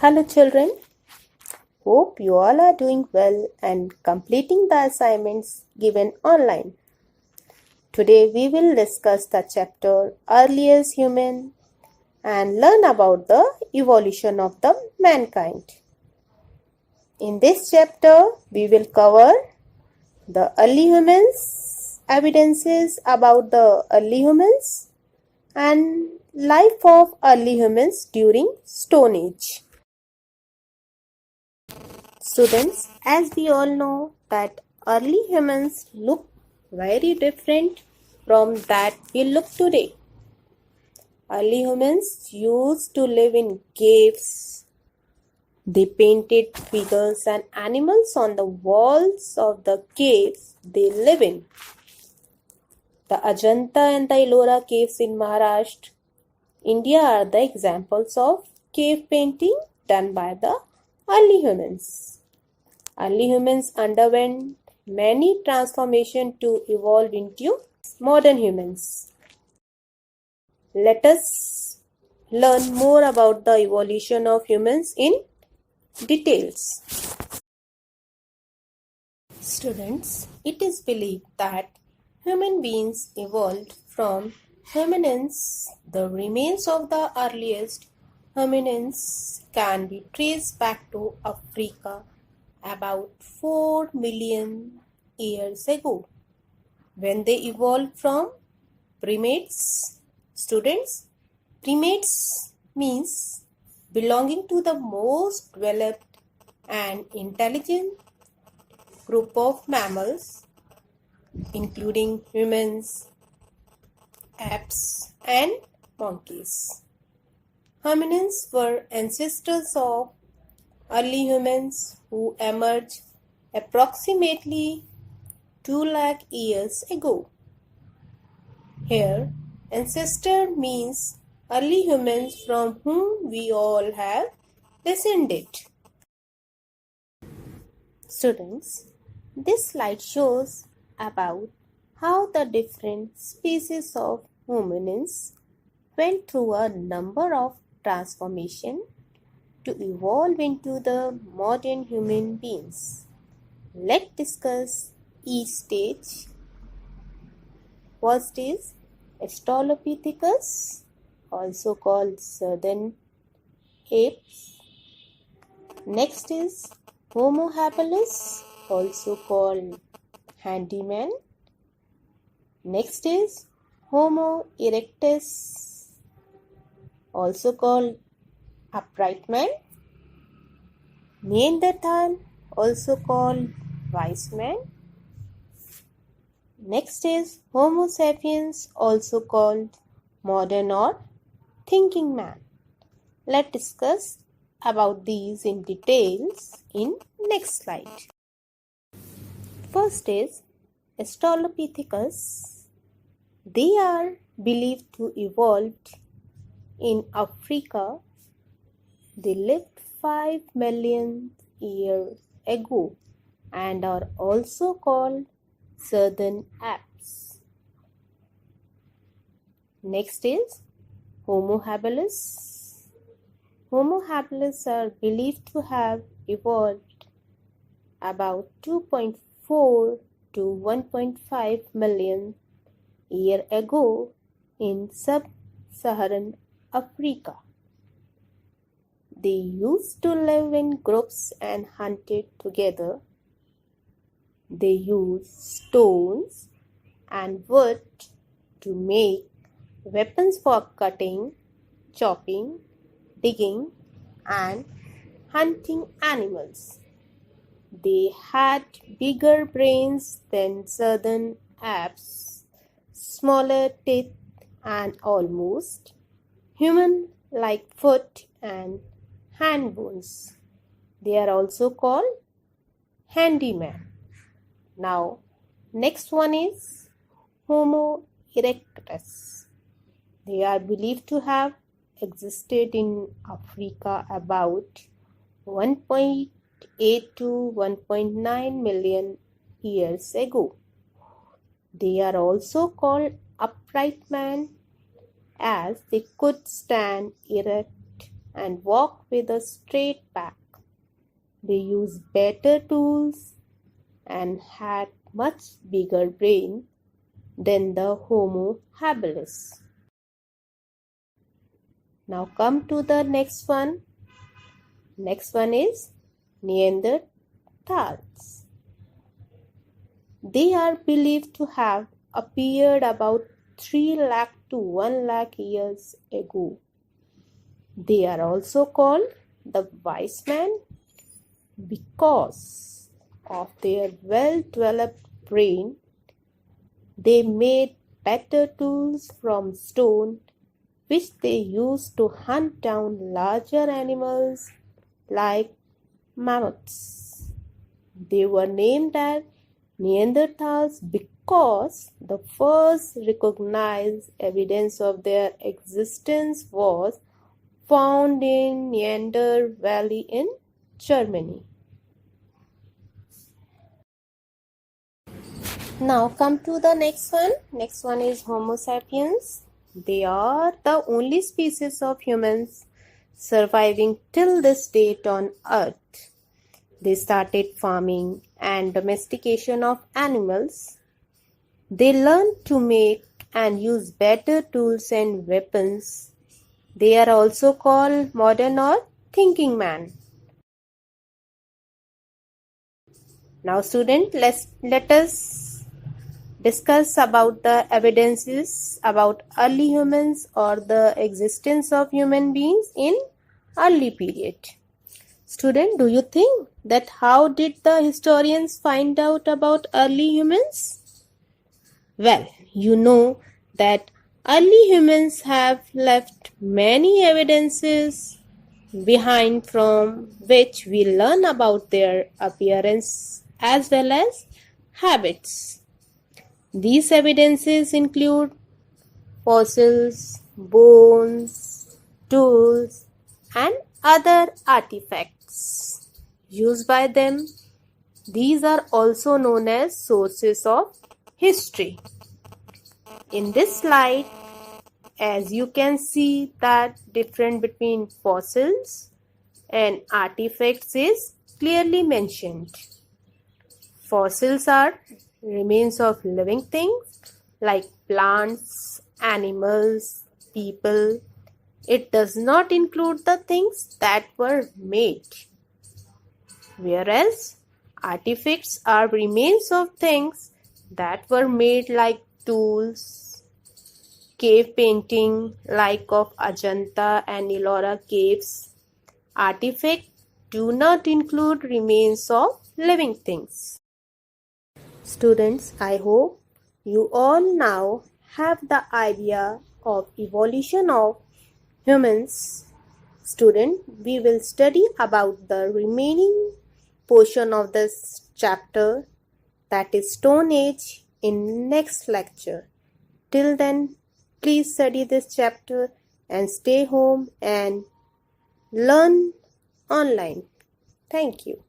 Hello children, hope you all are doing well and completing the assignments given online. Today we will discuss the chapter Earliest Human and learn about the evolution of the mankind. In this chapter we will cover the early humans, evidences about the early humans and life of early humans during Stone Age. Students, as we all know that early humans look very different from that we look today. Early humans used to live in caves. They painted figures and animals on the walls of the caves they live in. The Ajanta and the Ellora caves in Maharashtra, India are the examples of cave painting done by the early humans. Early humans underwent many transformations to evolve into modern humans. Let us learn more about the evolution of humans in details. Students, it is believed that human beings evolved from hominins. The remains of the earliest hominins can be traced back to Africa about 4 million years ago, when they evolved from primates. Students, primates means belonging to the most developed and intelligent group of mammals, including humans, apes, and monkeys. Hominins were ancestors of early humans who emerged approximately 2 lakh years ago. Here, ancestor means early humans from whom we all have descended. Students, this slide shows about how the different species of hominins went through a number of transformations to evolve into the modern human beings. Let's discuss each stage. First is Australopithecus, also called southern apes. Next is Homo habilis, also called handyman. Next is Homo erectus, also called upright man. Neanderthal, also called wise man. Next is Homo sapiens, also called modern or thinking man. Let's discuss about these in details in next slide. First is Australopithecus. They are believed to evolve in Africa. They lived 5 million years ago and are also called southern apes. Next is Homo habilis. Homo habilis are believed to have evolved about 2.4 to 1.5 million years ago in sub-Saharan Africa. They used to live in groups and hunted together. They used stones and wood to make weapons for cutting, chopping, digging, and hunting animals. They had bigger brains than southern apes, smaller teeth, and almost human-like foot and hand bones. They are also called handyman. Now, next one is Homo erectus. They are believed to have existed in Africa about 1.8 to 1.9 million years ago. They are also called upright man as they could stand erect and walk with a straight back. They used better tools and had much bigger brain than the Homo habilis. Now come to the next one. Next one is Neanderthals. They are believed to have appeared about 3 lakh to 1 lakh years ago. They are also called the wise men because of their well-developed brain. They made better tools from stone which they used to hunt down larger animals like mammoths. They were named as Neanderthals because the first recognized evidence of their existence was found in Neander Valley in Germany. Now come to the next one. Next one is Homo sapiens. They are the only species of humans surviving till this date on Earth. They started farming and domestication of animals. They learned to make and use better tools and weapons. They are also called modern or thinking man. Now student, let us discuss about the evidences about early humans or the existence of human beings in early period. Student, do you think that how did the historians find out about early humans? Well, you know that early humans have left many evidences behind from which we learn about their appearance as well as habits. These evidences include fossils, bones, tools, and other artifacts used by them. These are also known as sources of history. In this slide, as you can see, that difference between fossils and artifacts is clearly mentioned. Fossils are remains of living things like plants, animals, people. It does not include the things that were made. Whereas artifacts are remains of things that were made like tools, cave painting like of Ajanta and Ellora caves. Artifacts do not include remains of living things. Students, I hope you all now have the idea of evolution of humans. Student, we will study about the remaining portion of this chapter, that is Stone Age, in next lecture. Till then, please study this chapter and stay home and learn online. Thank you.